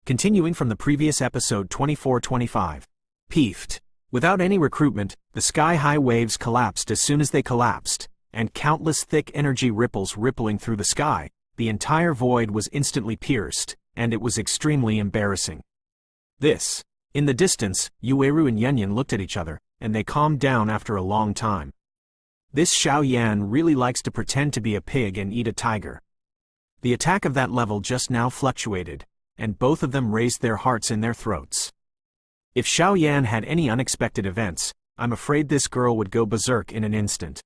Continuing from the previous episode 2425. Btth. Without any recruitment, the sky-high waves collapsed as soon as they collapsed, and countless thick energy ripples rippling through the sky, the entire void was instantly pierced, and it was extremely embarrassing. This. In the distance, Yueru and Yunyan looked at each other, and they calmed down after a long time. This Xiao Yan really likes to pretend to be a pig and eat a tiger. The attack of that level just now fluctuated, and both of them raised their hearts in their throats. If Xiao Yan had any unexpected events, I'm afraid this girl would go berserk in an instant.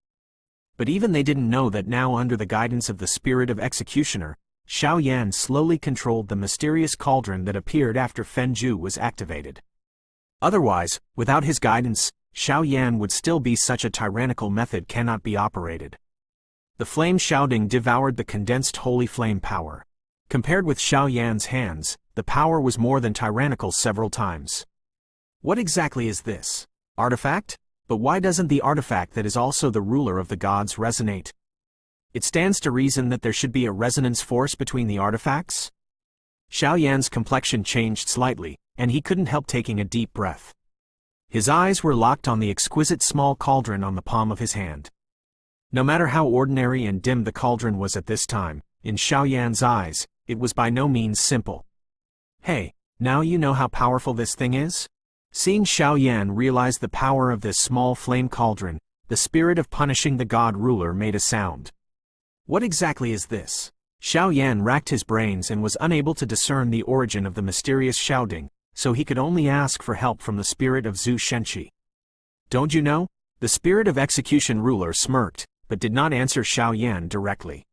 But even they didn't know that now, under the guidance of the spirit of Executioner, Xiao Yan slowly controlled the mysterious cauldron that appeared after Fenju was activated. Otherwise, without his guidance, Xiao Yan would still be such a tyrannical method cannot be operated. The flame shouting devoured the condensed holy flame power. Compared with Xiao Yan's hands, the power was more than tyrannical several times. What exactly is this? Artifact? But why doesn't the artifact that is also the ruler of the gods resonate? It stands to reason that there should be a resonance force between the artifacts? Xiao Yan's complexion changed slightly, and he couldn't help taking a deep breath. His eyes were locked on the exquisite small cauldron on the palm of his hand. No matter how ordinary and dim the cauldron was at this time, in Xiao Yan's eyes, it was by no means simple. Hey, now you know how powerful this thing is? Seeing Xiao Yan realize the power of this small flame cauldron, the spirit of punishing the god ruler made a sound. What exactly is this? Xiao Yan racked his brains and was unable to discern the origin of the mysterious shouting, so he could only ask for help from the spirit of Zhu Shenqi. Don't you know? The spirit of execution ruler smirked, but did not answer Xiao Yan directly.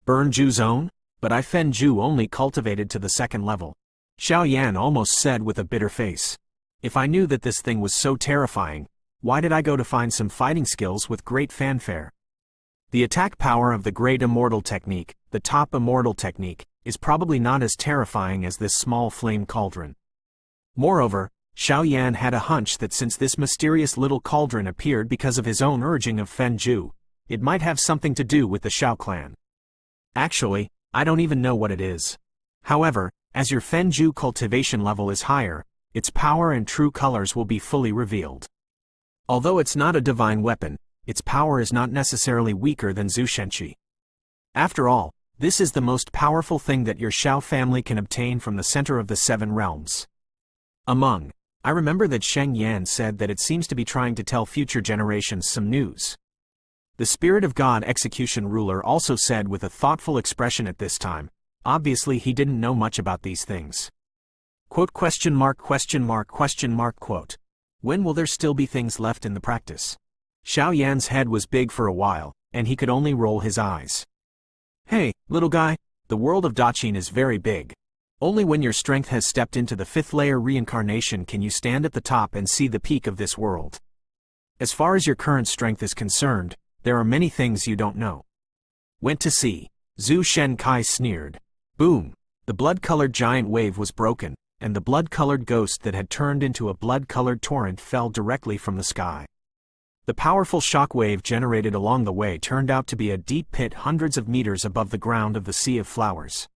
Burn Ju's own? But I Fenju only cultivated to the second level. Xiao Yan almost said with a bitter face. If I knew that this thing was so terrifying, why did I go to find some fighting skills with great fanfare? The attack power of the Great Immortal Technique, the top Immortal Technique, is probably not as terrifying as this small flame cauldron. Moreover, Xiao Yan had a hunch that since this mysterious little cauldron appeared because of his own urging of Fenju, it might have something to do with the Xiao clan. Actually, I don't even know what it is. However, as your Fenju cultivation level is higher, its power and true colors will be fully revealed. Although it's not a divine weapon, its power is not necessarily weaker than Zhu Shenqi. After all, this is the most powerful thing that your Xiao family can obtain from the center of the seven realms. I remember that Sheng Yan said that it seems to be trying to tell future generations some news. The spirit of God execution ruler also said with a thoughtful expression at this time. Obviously he didn't know much about these things. Quote, question mark, question mark, question mark, quote. When will there still be things left in the practice? Xiao Yan's head was big for a while, and he could only roll his eyes. Hey, little guy, the world of Daqin is very big. Only when your strength has stepped into the fifth layer reincarnation can you stand at the top and see the peak of this world. As far as your current strength is concerned, there are many things you don't know. Went to see. Zhu Shenkai sneered. Boom! The blood-colored giant wave was broken, and the blood-colored ghost that had turned into a blood-colored torrent fell directly from the sky. The powerful shock wave generated along the way turned out to be a deep pit hundreds of meters above the ground of the Sea of Flowers.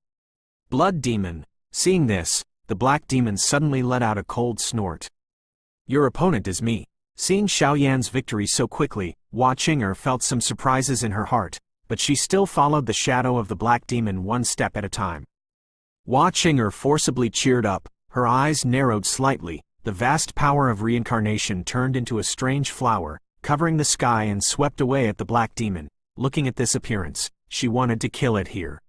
Blood Demon. Seeing this, the Black Demon suddenly let out a cold snort. Your opponent is me. Seeing Xiao Yan's victory so quickly, Hua Qinger felt some surprises in her heart, but she still followed the shadow of the Black Demon one step at a time. Hua Qinger forcibly cheered up, her eyes narrowed slightly, the vast power of reincarnation turned into a strange flower, covering the sky and swept away at the Black Demon. Looking at this appearance, she wanted to kill it here.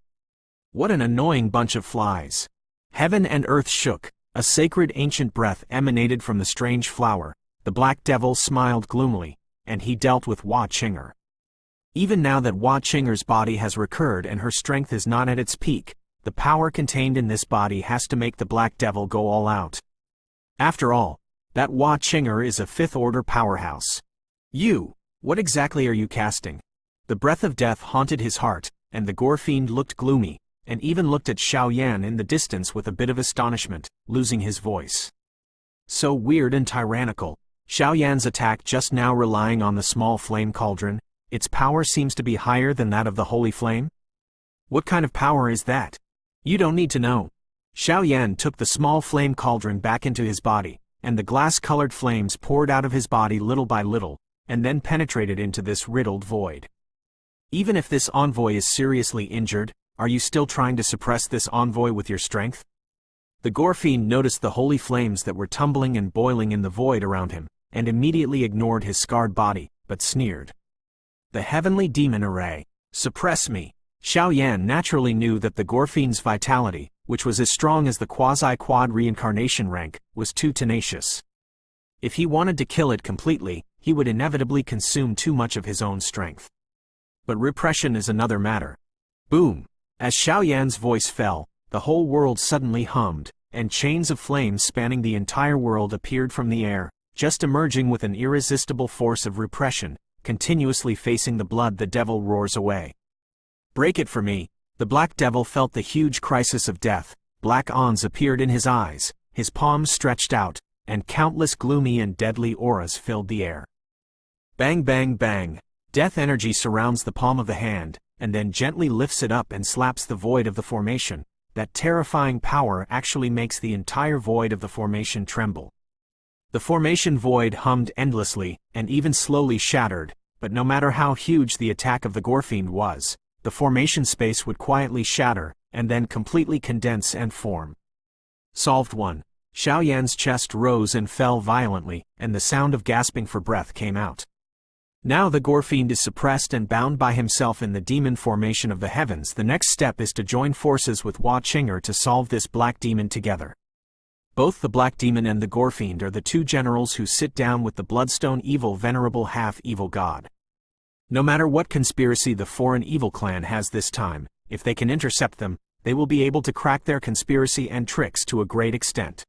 What an annoying bunch of flies. Heaven and earth shook, a sacred ancient breath emanated from the strange flower. The Black Devil smiled gloomily, and he dealt with Hua Qinger. Even now that Hua Qinger's body has recurred and her strength is not at its peak, the power contained in this body has to make the Black Devil go all out. After all, that Hua Qinger is a fifth-order powerhouse. What exactly are you casting? The breath of death haunted his heart, and the Gore Fiend looked gloomy, and even looked at Xiao Yan in the distance with a bit of astonishment, losing his voice. So weird and tyrannical. Xiao Yan's attack just now relying on the small flame cauldron, its power seems to be higher than that of the holy flame? What kind of power is that? You don't need to know. Xiao Yan took the small flame cauldron back into his body, and the glass-colored flames poured out of his body little by little, and then penetrated into this riddled void. Even if this envoy is seriously injured, are you still trying to suppress this envoy with your strength? The gore fiend noticed the holy flames that were tumbling and boiling in the void around him, and immediately ignored his scarred body, but sneered. The heavenly demon array, suppress me. Xiao Yan naturally knew that the gore fiend's vitality, which was as strong as the quasi-quad reincarnation rank, was too tenacious. If he wanted to kill it completely, he would inevitably consume too much of his own strength. But repression is another matter. Boom! As Xiao Yan's voice fell, the whole world suddenly hummed, and chains of flames spanning the entire world appeared from the air, just emerging with an irresistible force of repression, continuously facing the blood the devil roars away. Break it for me! The black devil felt the huge crisis of death. Black ons appeared in his eyes, his palms stretched out, and countless gloomy and deadly auras filled the air. Bang bang bang! Death energy surrounds the palm of the hand, and then gently lifts it up and slaps the void of the formation. That terrifying power actually makes the entire void of the formation tremble. The formation void hummed endlessly, and even slowly shattered, but no matter how huge the attack of the Gorefiend was, the formation space would quietly shatter, and then completely condense and form. Solved 1. Xiao Yan's chest rose and fell violently, and the sound of gasping for breath came out. Now the Gorefiend is suppressed and bound by himself in the demon formation of the heavens. The next step is to join forces with Hua Qing'er to solve this black demon together. Both the black demon and the Gorefiend are the two generals who sit down with the Bloodstone evil venerable half-evil god. No matter what conspiracy the foreign evil clan has this time, if they can intercept them, they will be able to crack their conspiracy and tricks to a great extent.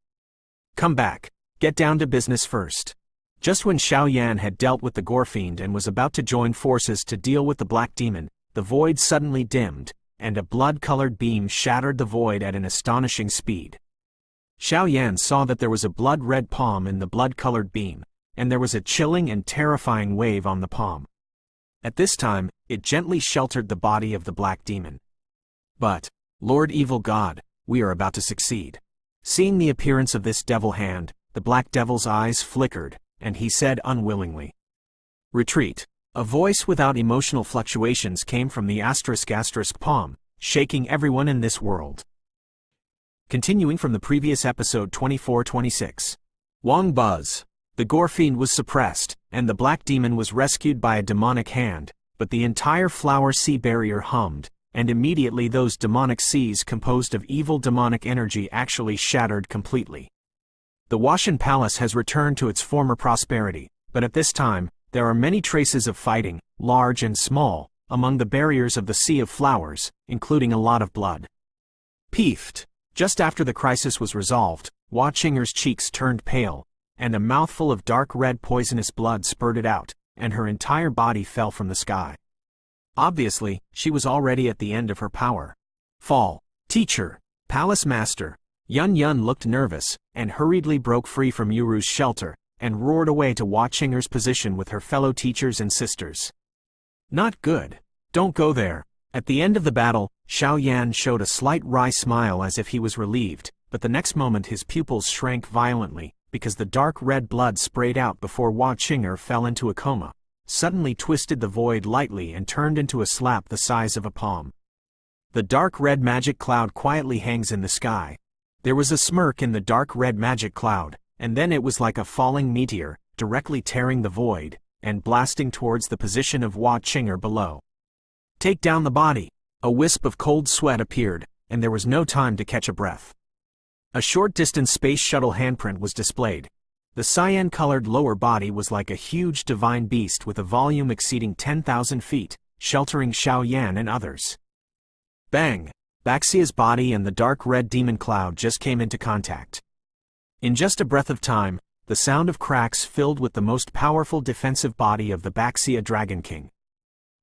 Come back. Get down to business first. Just when Xiao Yan had dealt with the Gorefiend and was about to join forces to deal with the black demon, the void suddenly dimmed, and a blood-colored beam shattered the void at an astonishing speed. Xiao Yan saw that there was a blood-red palm in the blood-colored beam, and there was a chilling and terrifying wave on the palm. At this time, it gently sheltered the body of the black demon. But, Lord Evil God, we are about to succeed. Seeing the appearance of this devil hand, the black devil's eyes flickered, and he said unwillingly, "Retreat." A voice without emotional fluctuations came from the *** palm, shaking everyone in this world. Continuing from the previous episode 2426. Wang Buzz. The Gorefiend was suppressed, and the black demon was rescued by a demonic hand, but the entire flower sea barrier hummed, and immediately those demonic seas composed of evil demonic energy actually shattered completely. The Washan Palace has returned to its former prosperity, but at this time, there are many traces of fighting, large and small, among the barriers of the Sea of Flowers, including a lot of blood. Btth. Just after the crisis was resolved, Hua Qing'er's cheeks turned pale, and a mouthful of dark red poisonous blood spurted out, and her entire body fell from the sky. Obviously, she was already at the end of her power. Fall. Teacher. Palace Master. Yun Yun looked nervous, and hurriedly broke free from Yuru's shelter, and roared away to Hua Qing'er's position with her fellow teachers and sisters. Not good. Don't go there. At the end of the battle, Xiao Yan showed a slight wry smile as if he was relieved, but the next moment his pupils shrank violently, because the dark red blood sprayed out before Hua Qing'er fell into a coma, suddenly twisted the void lightly and turned into a slap the size of a palm. The dark red magic cloud quietly hangs in the sky. There was a smirk in the dark red magic cloud, and then it was like a falling meteor, directly tearing the void, and blasting towards the position of Hua Qing'er below. Take down the body! A wisp of cold sweat appeared, and there was no time to catch a breath. A short-distance space shuttle handprint was displayed. The cyan-colored lower body was like a huge divine beast with a volume exceeding 10,000 feet, sheltering Xiao Yan and others. Bang! Baxia's body and the dark red demon cloud just came into contact. In just a breath of time, the sound of cracks filled with the most powerful defensive body of the Baxia Dragon King.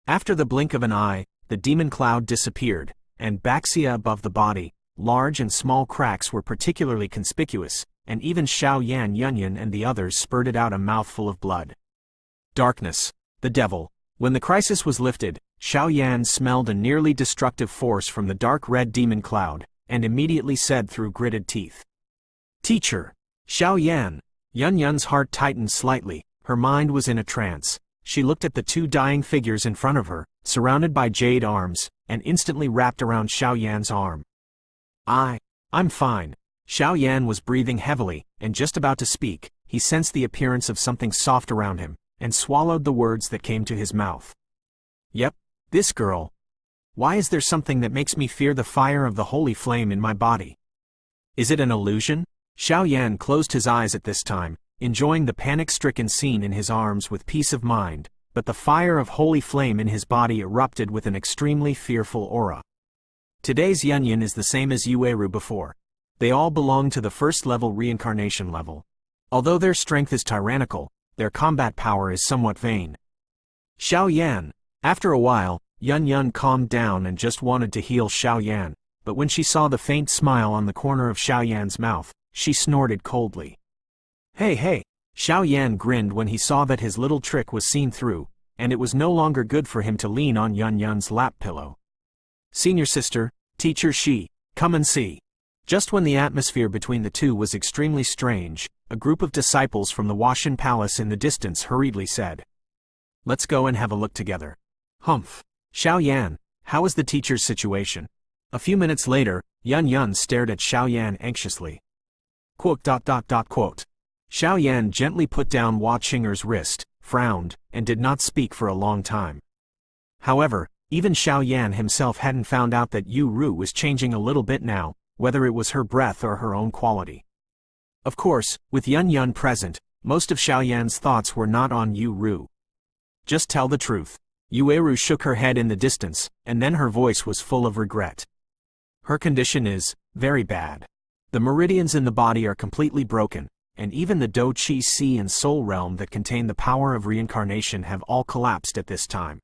After the blink of an eye, the demon cloud disappeared, and Baxia above the body, large and small cracks were particularly conspicuous, and even Xiao Yan Yunyun and the others spurted out a mouthful of blood. Darkness. The devil. When the crisis was lifted, Xiao Yan smelled a nearly destructive force from the dark red demon cloud, and immediately said through gritted teeth, "Teacher, Xiao Yan." Yun Yun's heart tightened slightly, her mind was in a trance. She looked at the two dying figures in front of her, surrounded by jade arms, and instantly wrapped around Xiao Yan's arm. I'm fine." Xiao Yan was breathing heavily, and just about to speak, he sensed the appearance of something soft around him, and swallowed the words that came to his mouth. "Yep, this girl. Why is there something that makes me fear the fire of the holy flame in my body? Is it an illusion?" Xiao Yan closed his eyes at this time, enjoying the panic-stricken scene in his arms with peace of mind, but the fire of holy flame in his body erupted with an extremely fearful aura. Today's Yun is the same as Yueru before. They all belong to the first-level reincarnation level. Although their strength is tyrannical, their combat power is somewhat vain. Xiao Yan. After a while, Yun calmed down and just wanted to heal Xiao Yan, but when she saw the faint smile on the corner of Xiao Yan's mouth, she snorted coldly. Hey! Xiao Yan grinned when he saw that his little trick was seen through, and it was no longer good for him to lean on Yun's lap pillow. "Senior sister, teacher Shi, come and see." Just when the atmosphere between the two was extremely strange, a group of disciples from the Washan Palace in the distance hurriedly said, "Let's go and have a look together." "Humph. Xiao Yan, how is the teacher's situation?" A few minutes later, Yun stared at Xiao Yan anxiously. Xiao Yan gently put down Hua Qing'er's wrist, frowned, and did not speak for a long time. However, even Xiao Yan himself hadn't found out that Yu Ru was changing a little bit now, whether it was her breath or her own quality. Of course, with Yun present, most of Xiao Yan's thoughts were not on Yu Ru. "Just tell the truth." Yueru shook her head in the distance, and then her voice was full of regret. "Her condition is very bad. The meridians in the body are completely broken, and even the Do Qi Sea and Soul realm that contain the power of reincarnation have all collapsed at this time.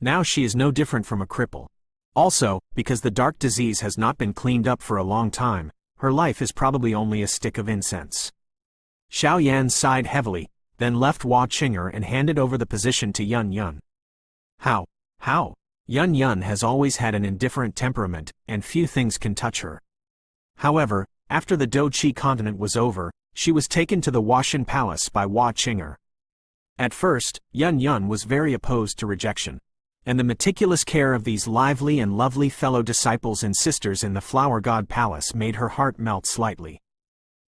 Now she is no different from a cripple. Also, because the dark disease has not been cleaned up for a long time, her life is probably only a stick of incense." Xiao Yan sighed heavily, then left Hua Qing'er and handed over the position to Yun. How? Yun has always had an indifferent temperament, and few things can touch her. However, after the Do Qi continent was over, she was taken to the Washan Palace by Hua Qing'er. At first, Yun was very opposed to rejection, and the meticulous care of these lively and lovely fellow disciples and sisters in the Flower God Palace made her heart melt slightly.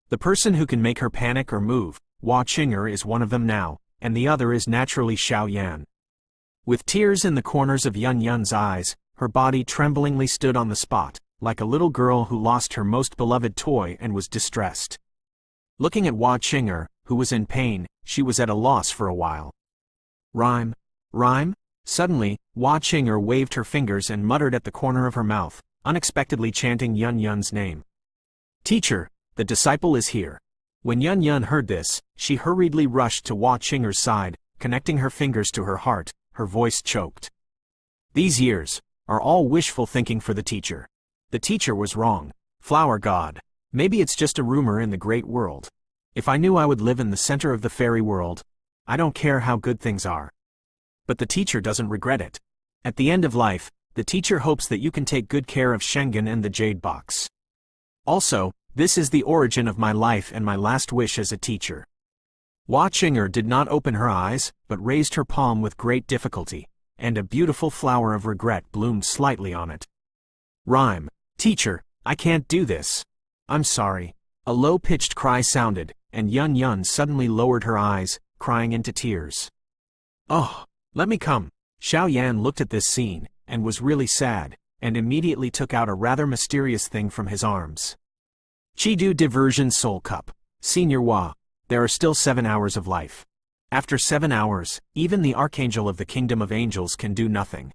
The person who can make her panic or move, Hua Qing'er is one of them now, and the other is naturally Xiao Yan. With tears in the corners of Yun's eyes, her body tremblingly stood on the spot, like a little girl who lost her most beloved toy and was distressed. Looking at Hua Qing'er, who was in pain, she was at a loss for a while. Rhyme? Suddenly, Hua Qing'er waved her fingers and muttered at the corner of her mouth, unexpectedly chanting Yun's name. "Teacher, the disciple is here." When Yun heard this, she hurriedly rushed to Hua Qing'er's side, connecting her fingers to her heart, her voice choked. "These years are all wishful thinking for the teacher. The teacher was wrong. Flower God. Maybe it's just a rumor in the great world. If I knew I would live in the center of the fairy world, I don't care how good things are. But the teacher doesn't regret it. At the end of life, the teacher hopes that you can take good care of Shengen and the Jade Box. Also, this is the origin of my life and my last wish as a teacher." Hua Qing'er did not open her eyes, but raised her palm with great difficulty, and a beautiful flower of regret bloomed slightly on it. Rhyme. "Teacher, I can't do this. I'm sorry." A low-pitched cry sounded, and Yun suddenly lowered her eyes, crying into tears. "Oh, let me come." Xiao Yan looked at this scene, and was really sad, and immediately took out a rather mysterious thing from his arms. Chidu Diversion Soul Cup. Senior Hua. There are still 7 hours of life. After 7 hours, even the Archangel of the Kingdom of Angels can do nothing.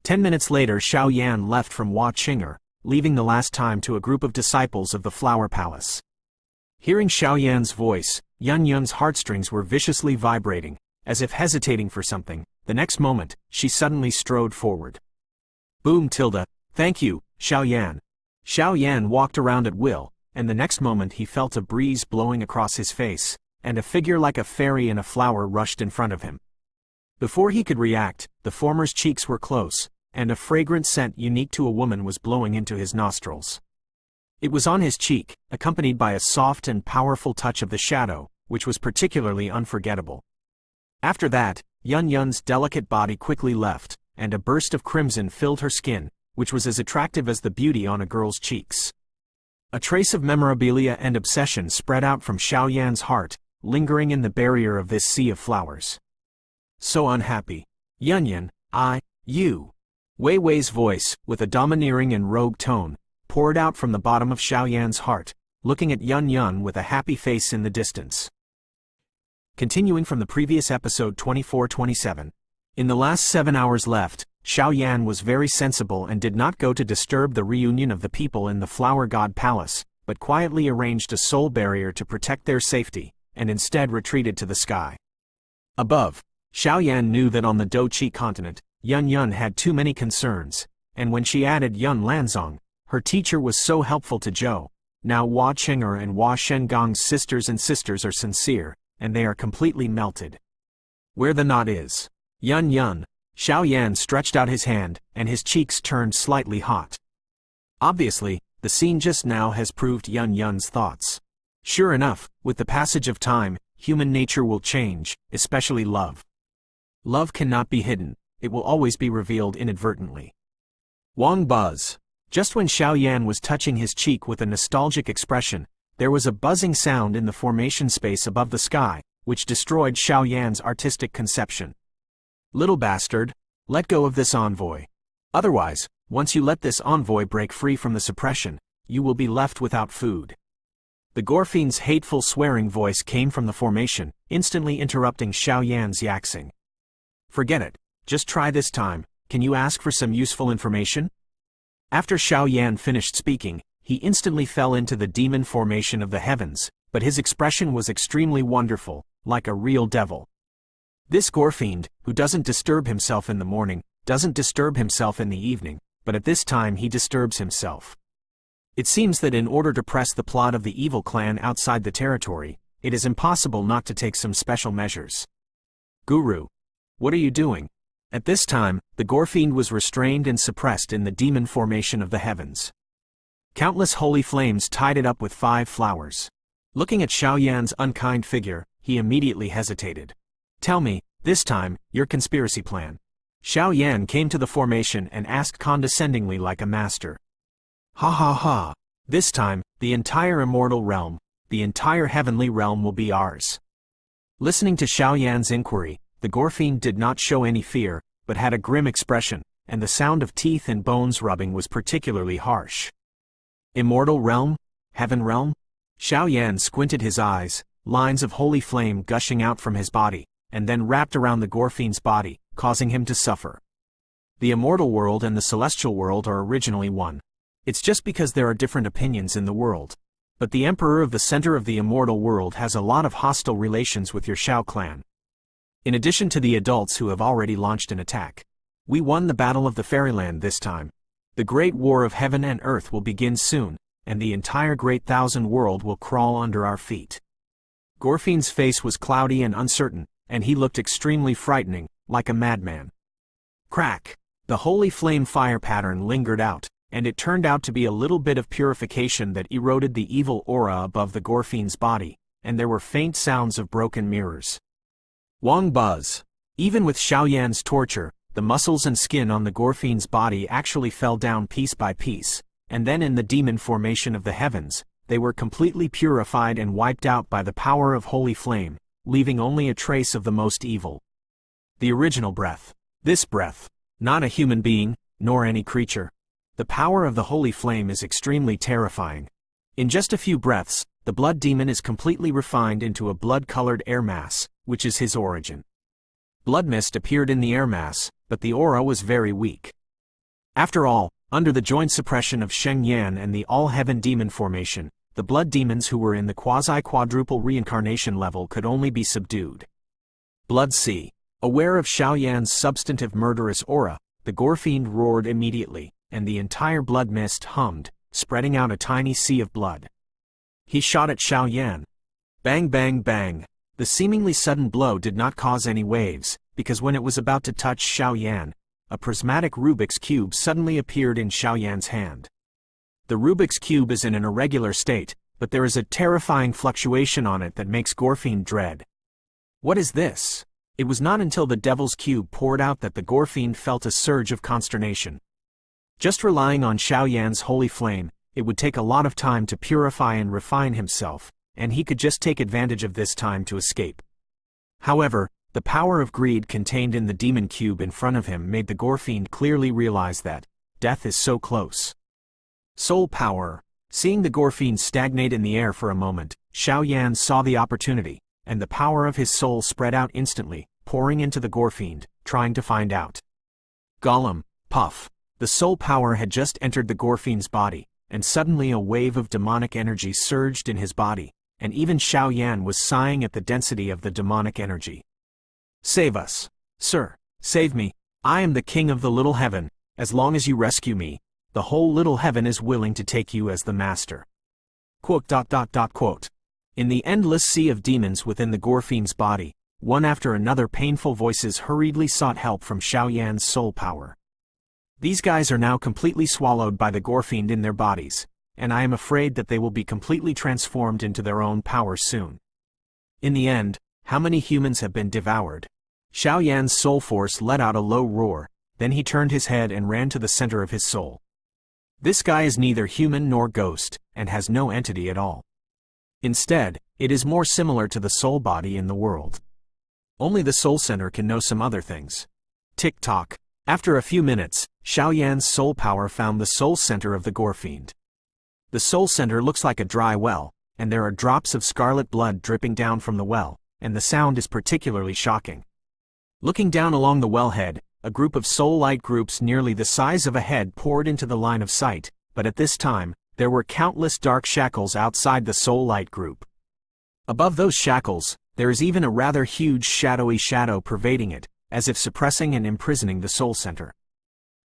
10 minutes later, Xiao Yan left from Hua Qing'er, leaving the last time to a group of disciples of the Flower Palace. Hearing Xiao Yan's voice, Yun's heartstrings were viciously vibrating, as if hesitating for something. The next moment, she suddenly strode forward. "Boom tilde, thank you, Xiao Yan." Xiao Yan walked around at will, and the next moment he felt a breeze blowing across his face, and a figure like a fairy in a flower rushed in front of him. Before he could react, the former's cheeks were close, and a fragrant scent unique to a woman was blowing into his nostrils. It was on his cheek, accompanied by a soft and powerful touch of the shadow, which was particularly unforgettable. After that, Yun Yun's delicate body quickly left, and a burst of crimson filled her skin, which was as attractive as the beauty on a girl's cheeks. A trace of memorabilia and obsession spread out from Xiao Yan's heart, lingering in the barrier of this sea of flowers. So unhappy. Yun Yun, you. Wei Wei's voice, with a domineering and rogue tone, poured out from the bottom of Xiao Yan's heart, looking at Yun Yun with a happy face in the distance. Continuing from the previous episode 2427. In the last 7 hours left, Xiao Yan was very sensible and did not go to disturb the reunion of the people in the Flower God Palace, but quietly arranged a soul barrier to protect their safety, and instead retreated to the sky. Above, Xiao Yan knew that on the Douqi continent, Yun Yun had too many concerns, and when she added Yun Lanzong, her teacher was so helpful to Zhou. Now Hua Cheng'er and Hua Shengong's sisters are sincere, and they are completely melted. Where the knot is. Yun Yun. Xiao Yan stretched out his hand, and his cheeks turned slightly hot. Obviously, the scene just now has proved Yun Yun's thoughts. Sure enough, with the passage of time, human nature will change, especially love. Love cannot be hidden, it will always be revealed inadvertently. Wang buzz. Just when Xiao Yan was touching his cheek with a nostalgic expression, there was a buzzing sound in the formation space above the sky, which destroyed Xiao Yan's artistic conception. Little bastard, let go of this envoy. Otherwise, once you let this envoy break free from the suppression, you will be left without food. The Gorfine's hateful swearing voice came from the formation, instantly interrupting Xiao Yan's yaxing. Forget it, just try this time, can you ask for some useful information? After Xiao Yan finished speaking, he instantly fell into the demon formation of the heavens, but his expression was extremely wonderful, like a real devil. This Gorfiend, who doesn't disturb himself in the morning, doesn't disturb himself in the evening, but at this time he disturbs himself. It seems that in order to press the plot of the evil clan outside the territory, it is impossible not to take some special measures. Guru. What are you doing? At this time, the Gorfiend was restrained and suppressed in the demon formation of the heavens. Countless holy flames tied it up with 5 flowers. Looking at Xiao Yan's unkind figure, he immediately hesitated. Tell me, this time, your conspiracy plan. Xiao Yan came to the formation and asked condescendingly like a master. Ha ha ha. This time, the entire immortal realm, the entire heavenly realm will be ours. Listening to Xiao Yan's inquiry, the Gorfiend did not show any fear, but had a grim expression, and the sound of teeth and bones rubbing was particularly harsh. Immortal realm? Heaven realm? Xiao Yan squinted his eyes, lines of holy flame gushing out from his body, and then wrapped around the Gorfiend's body, causing him to suffer. The immortal world and the celestial world are originally one. It's just because there are different opinions in the world. But the emperor of the center of the immortal world has a lot of hostile relations with your Xiao clan. In addition to the adults who have already launched an attack. We won the Battle of the Fairyland this time. The Great War of Heaven and Earth will begin soon, and the entire Great Thousand World will crawl under our feet. Gorfiend's face was cloudy and uncertain, and he looked extremely frightening, like a madman. Crack! The holy flame fire pattern lingered out, and it turned out to be a little bit of purification that eroded the evil aura above the Gorfiend's body, and there were faint sounds of broken mirrors. Wang buzz. Even with Xiao Yan's torture, the muscles and skin on the Gorfiend's body actually fell down piece by piece, and then in the demon formation of the heavens, they were completely purified and wiped out by the power of holy flame, leaving only a trace of the most evil. The original breath. This breath. Not a human being, nor any creature. The power of the holy flame is extremely terrifying. In just a few breaths, the blood demon is completely refined into a blood-colored air mass, which is his origin. Blood mist appeared in the air mass, but the aura was very weak. After all, under the joint suppression of Sheng Yan and the all-heaven demon formation, the blood demons who were in the quasi-quadruple reincarnation level could only be subdued. Blood sea. Aware of Xiao Yan's substantive murderous aura, the Gorfiend roared immediately, and the entire blood mist hummed, spreading out a tiny sea of blood. He shot at Xiao Yan. Bang bang bang. The seemingly sudden blow did not cause any waves, because when it was about to touch Xiao Yan, a prismatic Rubik's Cube suddenly appeared in Xiaoyan's hand. The Rubik's Cube is in an irregular state, but there is a terrifying fluctuation on it that makes Gorfiend dread. What is this? It was not until the Devil's Cube poured out that the Gorfiend felt a surge of consternation. Just relying on Xiaoyan's holy flame, it would take a lot of time to purify and refine himself, and he could just take advantage of this time to escape. However, the power of greed contained in the demon cube in front of him made the Gorfiend clearly realize that death is so close. Soul power. Seeing the Gorfiend stagnate in the air for a moment, Xiaoyan saw the opportunity, and the power of his soul spread out instantly, pouring into the Gorfiend, trying to find out. Golem, puff. The soul power had just entered the Gorfiend's body, and suddenly a wave of demonic energy surged in his body, and even Xiaoyan was sighing at the density of the demonic energy. Save us. Sir, save me. I am the king of the little heaven. As long as you rescue me, the whole little heaven is willing to take you as the master. Quote. In the endless sea of demons within the Gorfiend's body, one after another painful voices hurriedly sought help from Xiaoyan's soul power. These guys are now completely swallowed by the Gorfiend in their bodies, and I am afraid that they will be completely transformed into their own power soon. In the end, how many humans have been devoured? Xiaoyan's soul force let out a low roar, then he turned his head and ran to the center of his soul. This guy is neither human nor ghost, and has no entity at all. Instead, it is more similar to the soul body in the world. Only the soul center can know some other things. Tick-tock. After a few minutes, Xiaoyan's soul power found the soul center of the Gorfiend. The soul center looks like a dry well, and there are drops of scarlet blood dripping down from the well, and the sound is particularly shocking. Looking down along the wellhead, a group of soul light groups nearly the size of a head poured into the line of sight, but at this time, there were countless dark shackles outside the soul light group. Above those shackles, there is even a rather huge shadowy shadow pervading it, as if suppressing and imprisoning the soul center.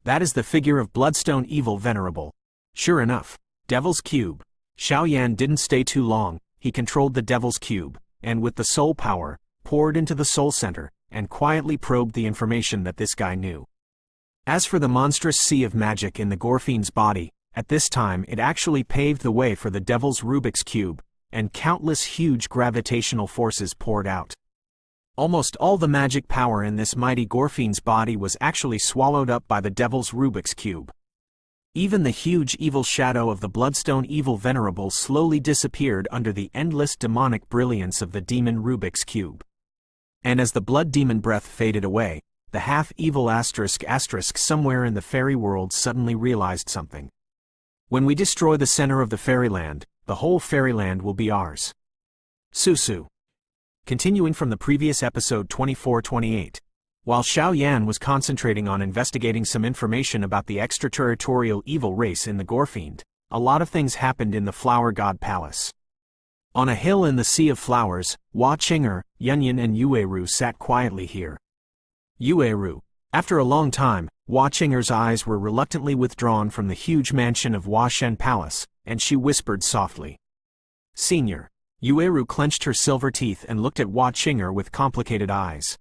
That is the figure of Bloodstone Evil Venerable. Sure enough, Devil's Cube. Xiaoyan didn't stay too long, he controlled the Devil's Cube, and with the soul power, poured into the soul center, and quietly probed the information that this guy knew. As for the monstrous sea of magic in the Gorfiend's body, at this time it actually paved the way for the Devil's Rubik's Cube, and countless huge gravitational forces poured out. Almost all the magic power in this mighty Gorfiend's body was actually swallowed up by the Devil's Rubik's Cube. Even the huge evil shadow of the Bloodstone Evil Venerable slowly disappeared under the endless demonic brilliance of the demon Rubik's Cube. And as the blood demon breath faded away, the half-evil asterisk somewhere in the fairy world suddenly realized something. When we destroy the center of the fairyland, the whole fairyland will be ours. Susu. Continuing from the previous episode 2428. While Xiaoyan was concentrating on investigating some information about the extraterritorial evil race in the Gorfiend, a lot of things happened in the Flower God Palace. On a hill in the Sea of Flowers, Hua Qing'er, Yunyan and Yueru sat quietly here. Yueru. After a long time, Hua Qing'er's eyes were reluctantly withdrawn from the huge mansion of Hua Shen Palace, and she whispered softly. Senior. Yueru clenched her silver teeth and looked at Hua Qing'er with complicated eyes.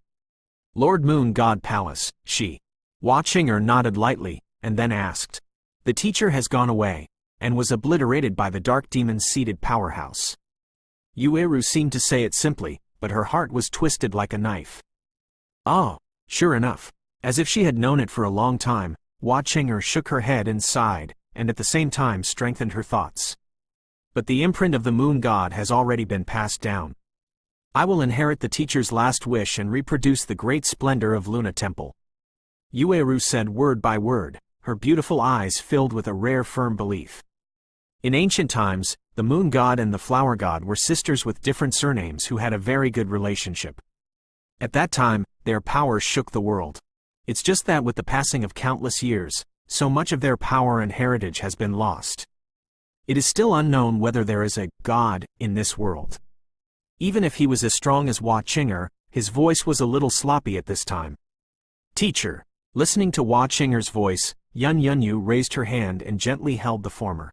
Lord Moon God Palace, she. Hua Qing'er nodded lightly, and then asked. The teacher has gone away, and was obliterated by the dark demon's seated powerhouse. Yueru seemed to say it simply, but her heart was twisted like a knife. Oh, sure enough. As if she had known it for a long time, Hua Qing'er shook her head and sighed, and at the same time strengthened her thoughts. But the imprint of the moon god has already been passed down. I will inherit the teacher's last wish and reproduce the great splendor of Luna Temple. Yueru said word by word, her beautiful eyes filled with a rare firm belief. In ancient times, the moon god and the flower god were sisters with different surnames who had a very good relationship. At that time, their power shook the world. It's just that with the passing of countless years, so much of their power and heritage has been lost. It is still unknown whether there is a God in this world. Even if he was as strong as Hua Qing'er, his voice was a little sloppy at this time. Teacher. Listening to Hua Qing'er's voice, Yunyu raised her hand and gently held the former.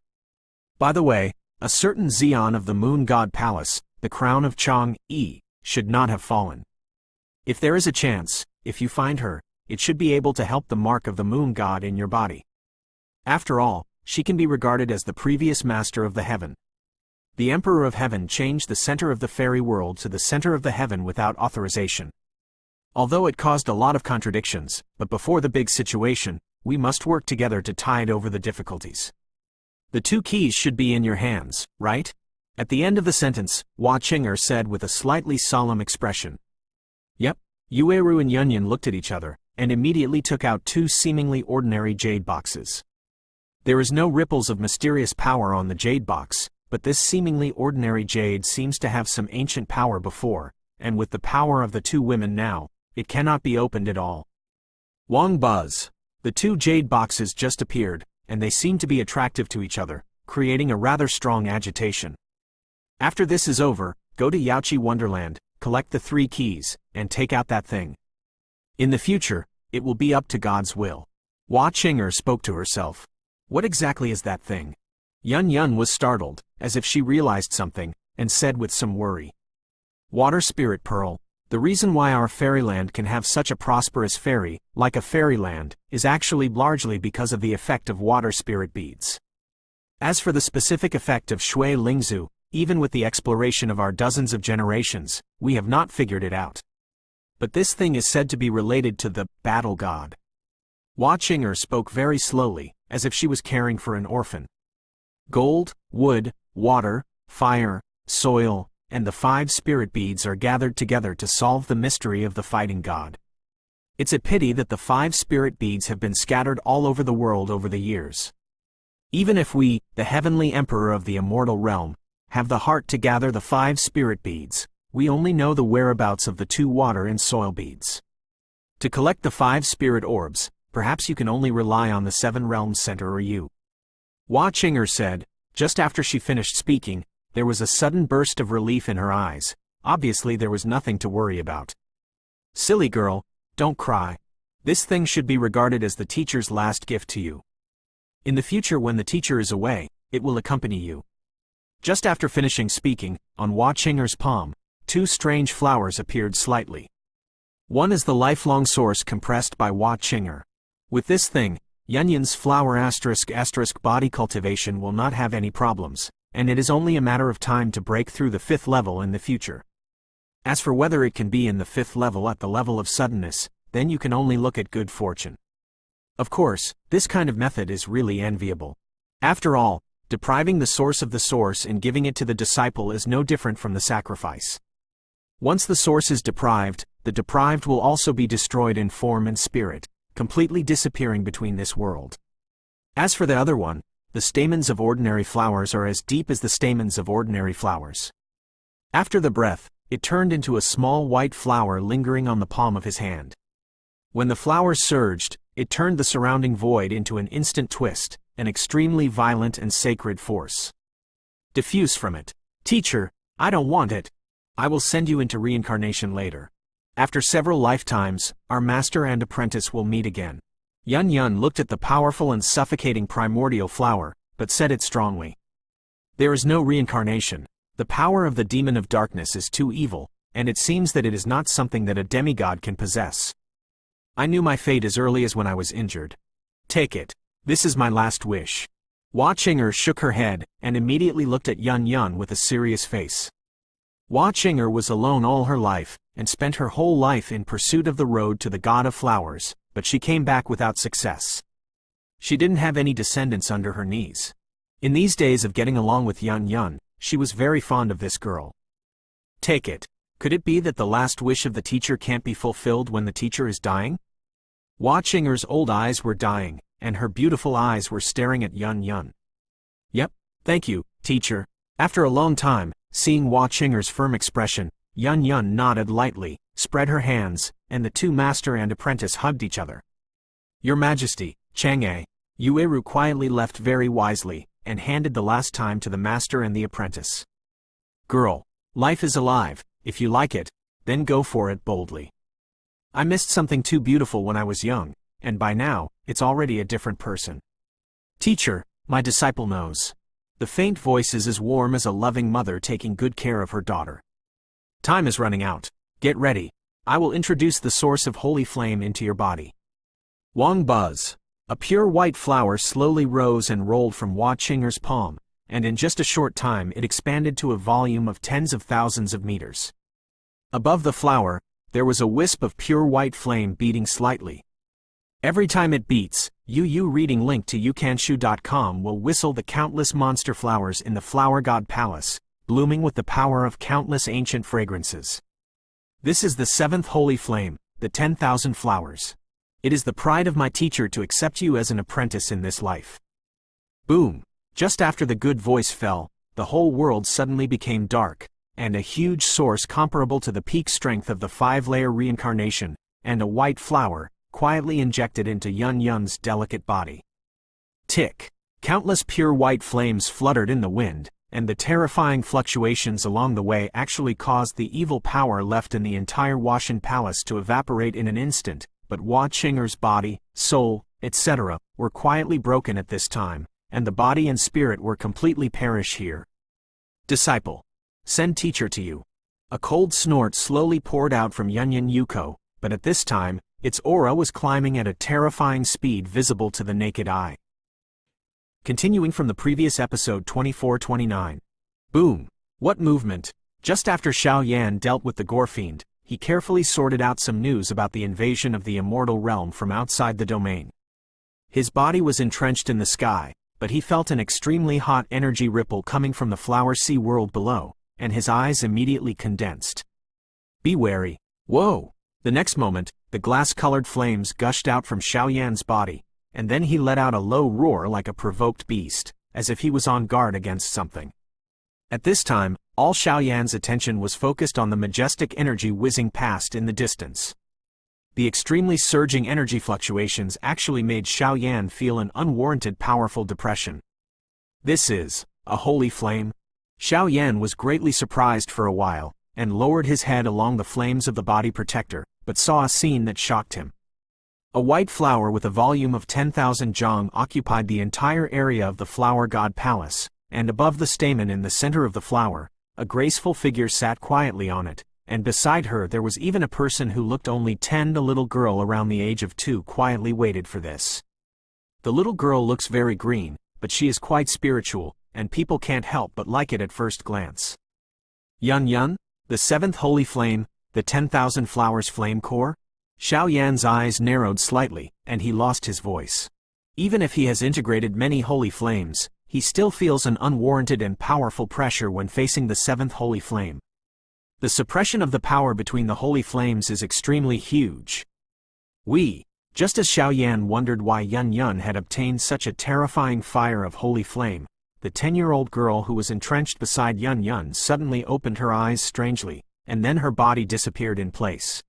By the way, a certain Xian of the Moon God Palace, the crown of Chang'e, should not have fallen. If there is a chance, if you find her, it should be able to help the mark of the moon god in your body. After all, she can be regarded as the previous master of the heaven. The Emperor of Heaven changed the center of the fairy world to the center of the heaven without authorization. Although it caused a lot of contradictions, but before the big situation, we must work together to tide over the difficulties. The 2 keys should be in your hands, right? At the end of the sentence, Hua Qing'er said with a slightly solemn expression. Yep. Yueru and Yunyan looked at each other, and immediately took out 2 seemingly ordinary jade boxes. There is no ripples of mysterious power on the jade box, but this seemingly ordinary jade seems to have some ancient power before, and with the power of the 2 women now, it cannot be opened at all. Wang buzz. The 2 jade boxes just appeared, and they seem to be attractive to each other, creating a rather strong agitation. After this is over, go to Yaochi Wonderland, collect the 3 keys, and take out that thing. In the future, it will be up to God's will. Hua Qing'er spoke to herself. What exactly is that thing? Yun was startled, as if she realized something, and said with some worry. Water Spirit Pearl. The reason why our fairyland can have such a prosperous fairy, like a fairyland, is actually largely because of the effect of water spirit beads. As for the specific effect of Shui Lingzu, even with the exploration of our dozens of generations, we have not figured it out. But this thing is said to be related to the battle god. Hua Qing'er spoke very slowly, as if she was caring for an orphan. Gold, wood, water, fire, soil, and the 5 spirit beads are gathered together to solve the mystery of the fighting god. It's a pity that the 5 spirit beads have been scattered all over the world over the years. Even if we, the heavenly emperor of the immortal realm, have the heart to gather the 5 spirit beads, we only know the whereabouts of the 2 water and soil beads. To collect the 5 spirit orbs, perhaps you can only rely on the 7 realms center or you. Hua Qing'er said. Just after she finished speaking, there was a sudden burst of relief in her eyes. Obviously there was nothing to worry about. Silly girl, don't cry. This thing should be regarded as the teacher's last gift to you. In the future when the teacher is away, it will accompany you. Just after finishing speaking, on Hua Qing'er's palm, 2 strange flowers appeared slightly. One is the lifelong source compressed by Hua Qing'er. With this thing, Yunyan's flower ** body cultivation will not have any problems, and it is only a matter of time to break through the 5th level in the future. As for whether it can be in the 5th level at the level of suddenness, then you can only look at good fortune. Of course, this kind of method is really enviable. After all, depriving the source of the source and giving it to the disciple is no different from the sacrifice. Once the source is deprived, the deprived will also be destroyed in form and spirit, completely disappearing between this world. As for the other one, the stamens of ordinary flowers are as deep as the stamens of ordinary flowers. After the breath, it turned into a small white flower lingering on the palm of his hand. When the flowers surged, it turned the surrounding void into an instant twist, an extremely violent and sacred force. Diffuse from it. Teacher, I don't want it. I will send you into reincarnation later. After several lifetimes, our master and apprentice will meet again. Yun looked at the powerful and suffocating primordial flower, but said it strongly. There is no reincarnation. The power of the demon of darkness is too evil, and it seems that it is not something that a demigod can possess. I knew my fate as early as when I was injured. Take it. This is my last wish. Hua Qing'er shook her head, and immediately looked at Yun with a serious face. Hua Qing'er was alone all her life, and spent her whole life in pursuit of the road to the god of flowers, but she came back without success. She didn't have any descendants under her knees. In these days of getting along with Yun, she was very fond of this girl. Take it. Could it be that the last wish of the teacher can't be fulfilled when the teacher is dying? Hua Qing'er's old eyes were dying, and her beautiful eyes were staring at Yun. Yep, thank you, teacher. After a long time, seeing Hua Qing'er's firm expression, Yun nodded lightly, spread her hands, and the 2 master and apprentice hugged each other. Your Majesty, Chang'e. Yueru quietly left very wisely, and handed the last time to the master and the apprentice. Girl, life is alive. If you like it, then go for it boldly. I missed something too beautiful when I was young, and by now, it's already a different person. Teacher, my disciple knows. The faint voice is as warm as a loving mother taking good care of her daughter. Time is running out. Get ready. I will introduce the source of holy flame into your body. Wang buzz. A pure white flower slowly rose and rolled from Hua Qing'er's palm, and in just a short time it expanded to a volume of tens of thousands of meters. Above the flower, there was a wisp of pure white flame beating slightly. Every time it beats, Yu reading link to yukanshu.com will whistle the countless monster flowers in the Flower God Palace, blooming with the power of countless ancient fragrances. This is the seventh holy flame, the 10,000 flowers. It is the pride of my teacher to accept you as an apprentice in this life. Boom! Just after the good voice fell, the whole world suddenly became dark, and a huge source comparable to the peak strength of the 5-layer reincarnation, and a white flower, quietly injected into Yun's delicate body. Tick! Countless pure white flames fluttered in the wind, and the terrifying fluctuations along the way actually caused the evil power left in the entire Washan Palace to evaporate in an instant, but Hua Qing'er's body, soul, etc., were quietly broken at this time, and the body and spirit were completely perish here. Disciple. Send teacher to you. A cold snort slowly poured out from Yun Yuko, but at this time, its aura was climbing at a terrifying speed visible to the naked eye. Continuing from the previous episode 2429. Boom! What movement! Just after Xiao Yan dealt with the gore fiend, he carefully sorted out some news about the invasion of the immortal realm from outside the domain. His body was entrenched in the sky, but he felt an extremely hot energy ripple coming from the flower sea world below, and his eyes immediately condensed. Be wary. Whoa! The next moment, the glass-colored flames gushed out from Xiao Yan's body, and then he let out a low roar like a provoked beast, as if he was on guard against something. At this time, all Xiao Yan's attention was focused on the majestic energy whizzing past in the distance. The extremely surging energy fluctuations actually made Xiao Yan feel an unwarranted powerful depression. This is a holy flame? Xiao Yan was greatly surprised for a while, and lowered his head along the flames of the body protector, but saw a scene that shocked him. A white flower with a volume of 10,000 zhang occupied the entire area of the Flower God Palace, and above the stamen in the center of the flower, a graceful figure sat quietly on it, and beside her there was even a person who looked only 10. A little girl around the age of 2 quietly waited for this. The little girl looks very green, but she is quite spiritual, and people can't help but like it at first glance. Yun, the seventh holy flame, the 10,000 flowers flame core? Xiao Yan's eyes narrowed slightly, and he lost his voice. Even if he has integrated many holy flames, he still feels an unwarranted and powerful pressure when facing the seventh holy flame. The suppression of the power between the holy flames is extremely huge. Just as Xiao Yan wondered why Yun had obtained such a terrifying fire of holy flame, the 10-year-old girl who was entrenched beside Yun suddenly opened her eyes strangely, and then her body disappeared in place.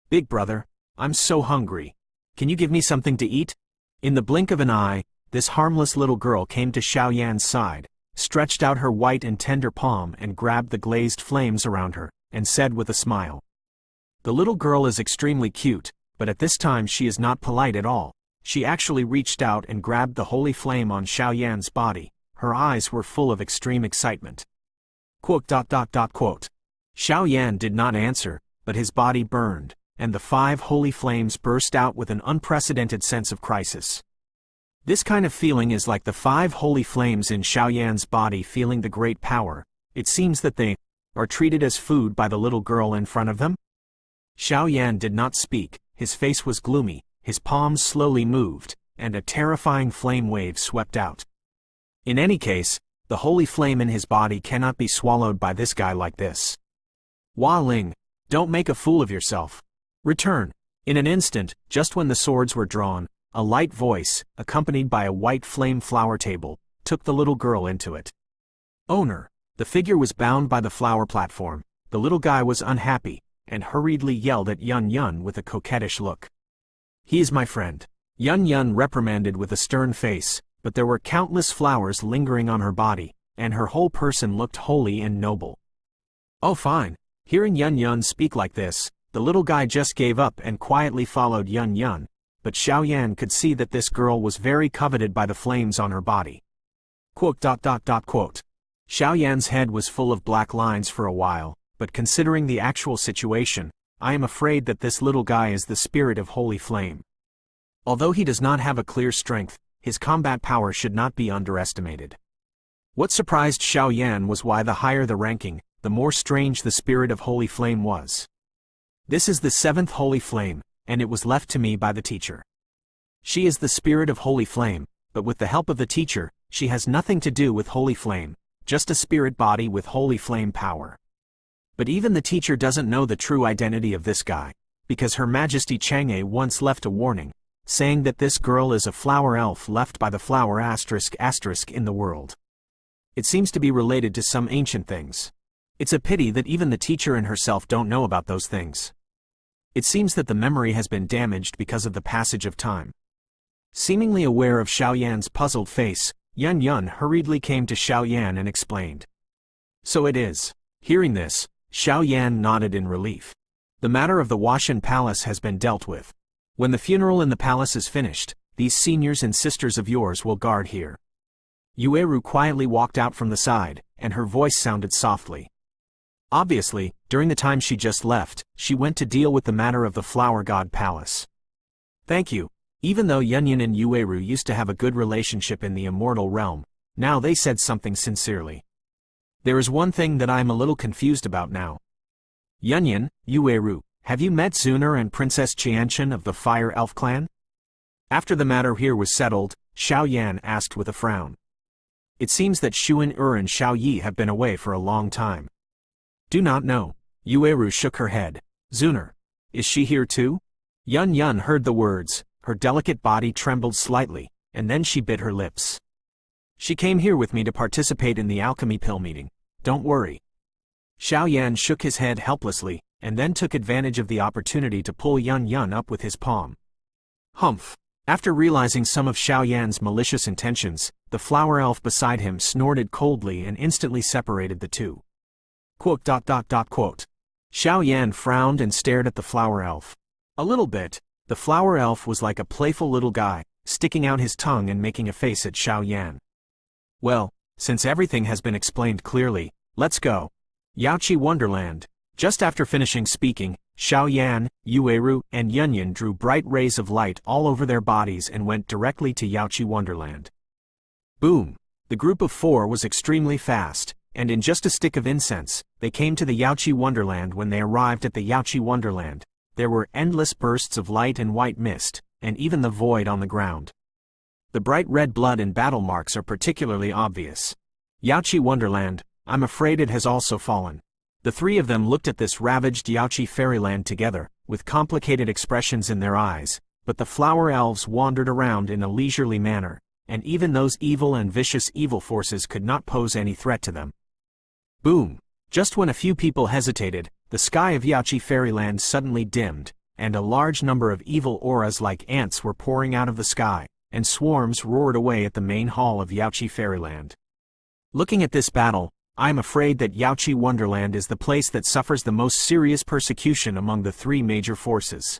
Big brother, I'm so hungry. Can you give me something to eat? In the blink of an eye, this harmless little girl came to Xiao Yan's side, stretched out her white and tender palm and grabbed the glazed flames around her, and said with a smile. The little girl is extremely cute, but at this time she is not polite at all. She actually reached out and grabbed the holy flame on Xiao Yan's body. Her eyes were full of extreme excitement. Xiao Yan did not answer, but his body burned, and the 5 holy flames burst out with an unprecedented sense of crisis. This kind of feeling is like the 5 holy flames in Xiao Yan's body feeling the great power. It seems that they are treated as food by the little girl in front of them. Xiao Yan did not speak, his face was gloomy, his palms slowly moved, and a terrifying flame wave swept out. In any case, the holy flame in his body cannot be swallowed by this guy like this. Hua Ling, don't make a fool of yourself. Return. In an instant, just when the swords were drawn, a light voice, accompanied by a white flame flower table, took the little girl into it. Owner. The figure was bound by the flower platform. The little guy was unhappy, and hurriedly yelled at Yun with a coquettish look. He is my friend. Yun reprimanded with a stern face, but there were countless flowers lingering on her body, and her whole person looked holy and noble. Oh fine. Hearing Yun speak like this, the little guy just gave up and quietly followed Yun, but Xiao Yan could see that this girl was very coveted by the flames on her body. Xiao Yan's head was full of black lines for a while, but considering the actual situation, I am afraid that this little guy is the spirit of holy flame. Although he does not have a clear strength, his combat power should not be underestimated. What surprised Xiao Yan was why the higher the ranking, the more strange the spirit of holy flame was. This is the 7th holy flame, and it was left to me by the teacher. She is the spirit of holy flame, but with the help of the teacher, she has nothing to do with holy flame, just a spirit body with holy flame power. But even the teacher doesn't know the true identity of this guy, because Her Majesty Chang'e once left a warning, saying that this girl is a flower elf left by the flower *** in the world. It seems to be related to some ancient things. It's a pity that even the teacher and herself don't know about those things. It seems that the memory has been damaged because of the passage of time. Seemingly aware of Xiao Yan's puzzled face, Yun Yun hurriedly came to Xiao Yan and explained. So it is. Hearing this, Xiao Yan nodded in relief. The matter of the Washan Palace has been dealt with. When the funeral in the palace is finished, these seniors and sisters of yours will guard here. Yueru quietly walked out from the side, and her voice sounded softly. Obviously, during the time she just left, she went to deal with the matter of the Flower God Palace. Thank you. Even though Yunyun and Yueru used to have a good relationship in the immortal realm, now they said something sincerely. There is one thing that I am a little confused about now. Yunyun, Yueru, have you met Zuner and Princess Qianchen of the Fire Elf clan? After the matter here was settled, Xiao Yan asked with a frown. It seems that Xuan and Xiao Yi have been away for a long time. Do not know. Yueru shook her head. Zuner. Is she here too? Yun Yun heard the words, her delicate body trembled slightly, and then she bit her lips. She came here with me to participate in the alchemy pill meeting. Don't worry. Xiao Yan shook his head helplessly, and then took advantage of the opportunity to pull Yun Yun up with his palm. Humph. After realizing some of Xiao Yan's malicious intentions, the flower elf beside him snorted coldly and instantly separated the two. Xiao Yan frowned and stared at the flower elf. A little bit. The flower elf was like a playful little guy, sticking out his tongue and making a face at Xiao Yan. Well, since everything has been explained clearly, let's go. Yaochi Wonderland. Just after finishing speaking, Xiao Yan, Yueru, and Yunyun drew bright rays of light all over their bodies and went directly to Yaochi Wonderland. Boom! The group of 4 was extremely fast, and in just a stick of incense, they came to the Yaochi Wonderland. When they arrived at the Yaochi Wonderland, there were endless bursts of light and white mist, and even the void on the ground. The bright red blood and battle marks are particularly obvious. Yaochi Wonderland, I'm afraid it has also fallen. The 3 of them looked at this ravaged Yaochi fairyland together, with complicated expressions in their eyes, but the flower elves wandered around in a leisurely manner, and even those evil and vicious evil forces could not pose any threat to them. Boom! Just when a few people hesitated, the sky of Yaochi fairyland suddenly dimmed, and a large number of evil auras like ants were pouring out of the sky, and swarms roared away at the main hall of Yaochi fairyland. Looking at this battle, I am afraid that Yaochi Wonderland is the place that suffers the most serious persecution among the 3 major forces.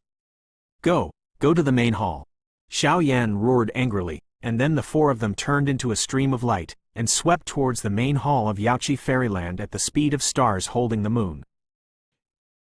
Go to the main hall. Xiao Yan roared angrily, and then the 4 of them turned into a stream of light, and swept towards the main hall of Yaochi fairyland at the speed of stars holding the moon.